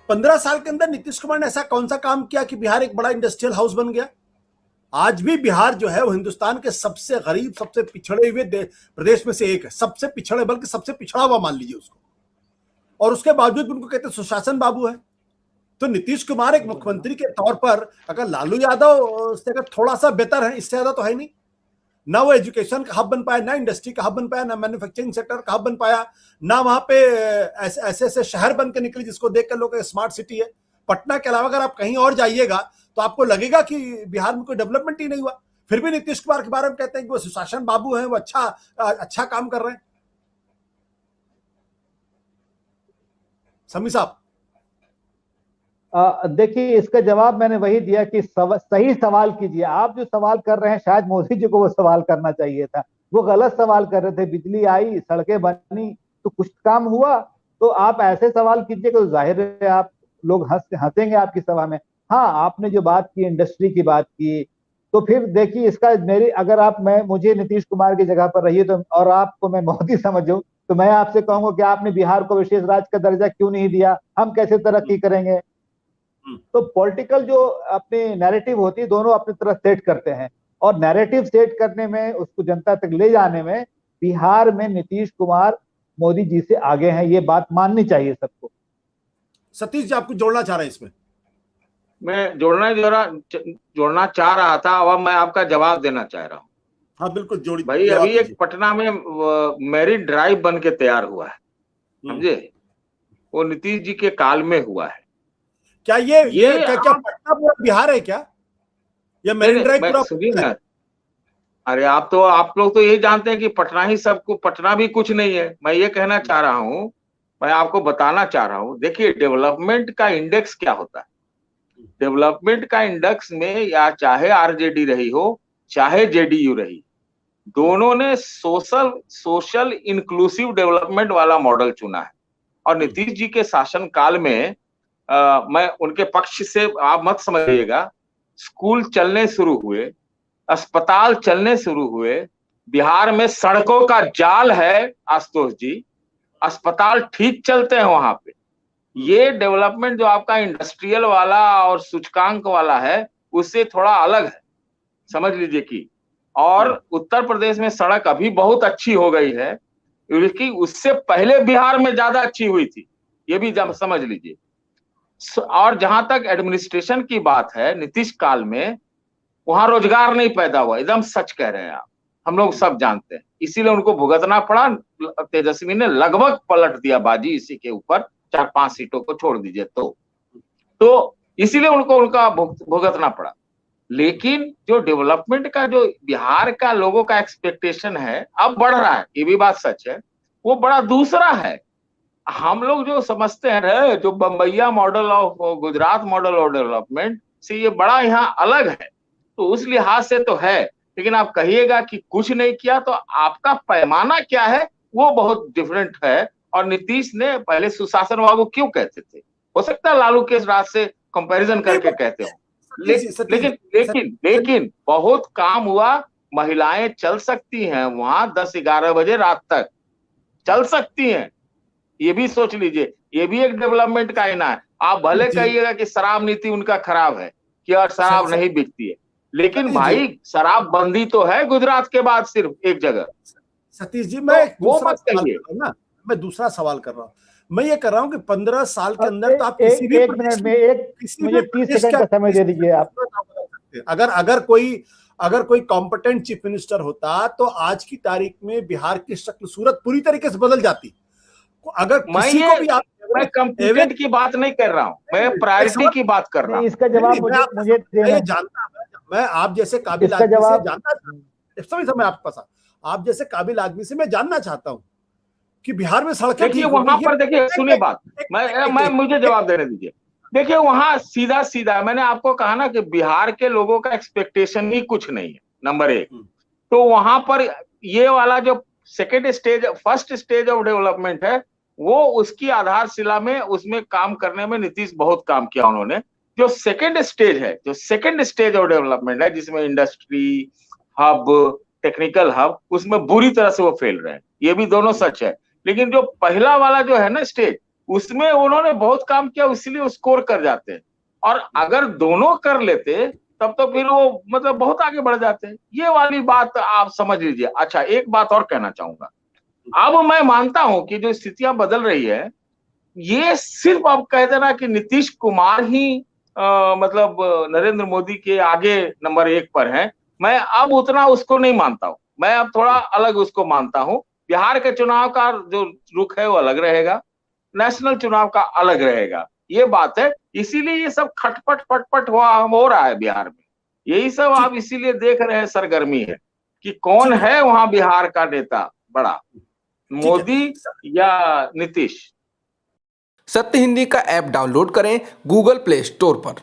15 साल के अंदर नीतीश कुमार ने ऐसा कौन सा काम किया कि बिहार एक बड़ा इंडस्ट्रियल हाउस बन गया? आज भी बिहार जो है वो हिंदुस्तान के सबसे गरीब, सबसे पिछड़े हुए प्रदेश में से एक है। सबसे पिछड़े, बल्कि सबसे पिछड़ा हुआ मान लीजिए उसको, और उसके बावजूद उनको कहते हैं सुशासन बाबू है। तो नीतीश कुमार एक मुख्यमंत्री के तौर पर अगर लालू यादव से अगर थोड़ा सा बेहतर है, इससे ज्यादा तो है नहीं। ना वो एजुकेशन का हब बन पाया, ना इंडस्ट्री का हब बन पाया, ना मैन्युफैक्चरिंग सेक्टर का हब बन पाया, ना वहां पे ऐसे ऐसे शहर बन के निकले जिसको देखकर लोग स्मार्ट सिटी है। पटना के अलावा अगर आप कहीं और जाइएगा तो आपको लगेगा कि बिहार में कोई डेवलपमेंट ही नहीं हुआ। फिर भी नीतीश कुमार के बारे में कहते हैं कि वो सुशासन बाबू हैं, वो अच्छा काम कर रहे हैं। समी साहब, देखिए, इसका जवाब मैंने वही दिया कि सही सवाल कीजिए। आप जो सवाल कर रहे हैं शायद मोदी जी को वो सवाल करना चाहिए था, वो गलत सवाल कर रहे थे। बिजली आई, सड़कें बनी, तो कुछ काम हुआ? तो आप ऐसे सवाल कीजिएगा तो जाहिर है आप लोग हंसेंगे आपकी सभा में। हाँ, आपने जो बात की, इंडस्ट्री की बात की, तो फिर देखिए इसका मेरी, अगर आप मुझे नीतीश कुमार की जगह पर रहिए तो, और आपको मैं मोदी समझूं, तो मैं आपसे कहूंगा कि आपने बिहार को विशेष राज्य का दर्जा क्यों नहीं दिया? हम कैसे तरक्की करेंगे? तो पॉलिटिकल जो अपनी नैरेटिव होती है, दोनों अपनी तरफ सेट करते हैं, और नैरेटिव सेट करने में, उसको जनता तक ले जाने में बिहार में नीतीश कुमार मोदी जी से आगे हैं। ये बात माननी चाहिए सबको। सतीश जी आपको जोड़ना चाह रहे हैं इसमें? मैं जोड़ना चाह रहा था, अब मैं आपका जवाब देना चाह रहा हूँ। हाँ बिल्कुल, जोड़ी भाई। अभी एक पटना में मैरिन ड्राइव बन के तैयार हुआ है, समझे? वो नीतीश जी के काल में हुआ है। क्या ये क्या पटना पूरा बिहार है क्या? या मैरिन ड्राइव पूरा? सुनिए ना, अरे आप लोग तो यही जानते हैं कि पटना ही सबको, पटना भी कुछ नहीं है। मैं ये कहना चाह रहा हूँ, मैं आपको बताना चाह रहा हूँ, देखिए डेवलपमेंट का इंडेक्स क्या होता है। डेवलपमेंट का इंडेक्स में, या चाहे आरजेडी रही हो चाहे जेडीयू रही, दोनों ने सोशल इंक्लूसिव डेवलपमेंट वाला मॉडल चुना है। और नीतीश जी के शासन काल में मैं उनके पक्ष से, आप मत समझिएगा, स्कूल चलने शुरू हुए, अस्पताल चलने शुरू हुए, बिहार में सड़कों का जाल है आशुतोष जी, अस्पताल ठीक चलते हैं वहां पे। ये डेवलपमेंट जो आपका इंडस्ट्रियल वाला और सूचकांक वाला है, उससे थोड़ा अलग है, समझ लीजिए कि। और उत्तर प्रदेश में सड़क अभी बहुत अच्छी हो गई है, क्योंकि उससे पहले बिहार में ज्यादा अच्छी हुई थी, ये भी समझ लीजिए। और जहां तक एडमिनिस्ट्रेशन की बात है, नीतीश काल में वहां रोजगार नहीं पैदा हुआ, एकदम सच कह रहे हैं आप, हम लोग सब जानते हैं। इसीलिए उनको भुगतना पड़ा। तेजस्वी ने लगभग पलट दिया बाजी इसी के ऊपर, 4-5 सीटों को छोड़ दीजिए तो इसीलिए उनका भुगतना पड़ा। लेकिन जो डेवलपमेंट का, जो बिहार का लोगों का एक्सपेक्टेशन है, अब बढ़ रहा है, ये भी बात सच है, वो बड़ा दूसरा है। हम लोग जो समझते हैं, जो बम्बैया model of, Gujarat model of development से ये बड़ा यहाँ अलग है, तो उस लिहाज से तो है। लेकिन आप कहिएगा कि कुछ नहीं किया, तो आपका पैमाना क्या है वो बहुत डिफरेंट है। और नीतीश ने पहले सुशासन बाबू क्यों कहते थे, हो सकता है लालू के राज से कंपैरिजन करके कहते हो, लेकिन बहुत काम हुआ। महिलाएं चल सकती हैं वहां 10-11 बजे रात तक चल सकती हैं, ये भी सोच लीजिए, ये भी एक डेवलपमेंट का आईना है। आप भले कहिएगा कि शराब नीति उनका खराब है, कि और शराब नहीं बिकती है, लेकिन भाई शराब बंदी तो है गुजरात के बाद सिर्फ एक जगह। सतीश जी, मैं दूसरा सवाल कर रहा हूँ। मैं ये कर रहा हूँ कि 15 साल के अंदर तो आप किसी भी, एक मिनट में मुझे 30 सेकंड का समय दे दीजिए आप। अगर कोई कॉम्पिटेंट चीफ मिनिस्टर होता तो आज की तारीख में बिहार की शक्ल सूरत पूरी तरीके से बदल जाती। अगर किसी को भी, मैं कॉम्पिटेंट की बात नहीं कर रहा हूँ, मैं प्रायोरिटी की बात कर रहा हूँ। इसका जवाब मुझे जानता, मैं आप जैसे काबिल आदमी से जानना चाहता हूँ, आपके पास आप जैसे काबिल आदमी से मैं जानना चाहता हूँ कि बिहार में सड़कें ठीक, वहां पर देखिए, सुनिए बात, मैं मुझे जवाब देने दीजिए। देखिए वहां सीधा मैंने आपको कहा ना कि बिहार के लोगों का एक्सपेक्टेशन ही कुछ नहीं है, नंबर 1। तो वहां पर ये वाला जो फर्स्ट स्टेज ऑफ डेवलपमेंट है, वो उसकी आधारशिला में, उसमें काम करने में नीतीश बहुत काम किया उन्होंने। जो सेकेंड स्टेज ऑफ डेवलपमेंट है, जिसमें इंडस्ट्री हब, टेक्निकल हब, उसमें बुरी तरह से वो फेल रहे हैं, ये भी दोनों सच है। लेकिन जो पहला वाला जो है ना स्टेज, उसमें उन्होंने बहुत काम किया, इसलिए वो स्कोर कर जाते हैं। और अगर दोनों कर लेते तब तो फिर वो मतलब बहुत आगे बढ़ जाते हैं। ये वाली बात आप समझ लीजिए। अच्छा, एक बात और कहना चाहूंगा। अब मैं मानता हूं कि जो स्थितियां बदल रही है, ये सिर्फ अब कह देना कि नीतीश कुमार ही मतलब नरेंद्र मोदी के आगे नंबर 1 पर हैं, मैं अब उतना उसको नहीं मानता हूं। मैं अब थोड़ा अलग उसको मानता हूं। बिहार के चुनाव का जो रुख है वो अलग रहेगा, नेशनल चुनाव का अलग रहेगा, ये बात है। इसीलिए ये सब खटपट पटपट हो रहा है बिहार में। यही सब आप इसीलिए देख रहे हैं, सरगर्मी है कि कौन है वहां बिहार का नेता बड़ा, मोदी या नीतीश। सत्य हिंदी का ऐप डाउनलोड करें गूगल प्ले स्टोर पर।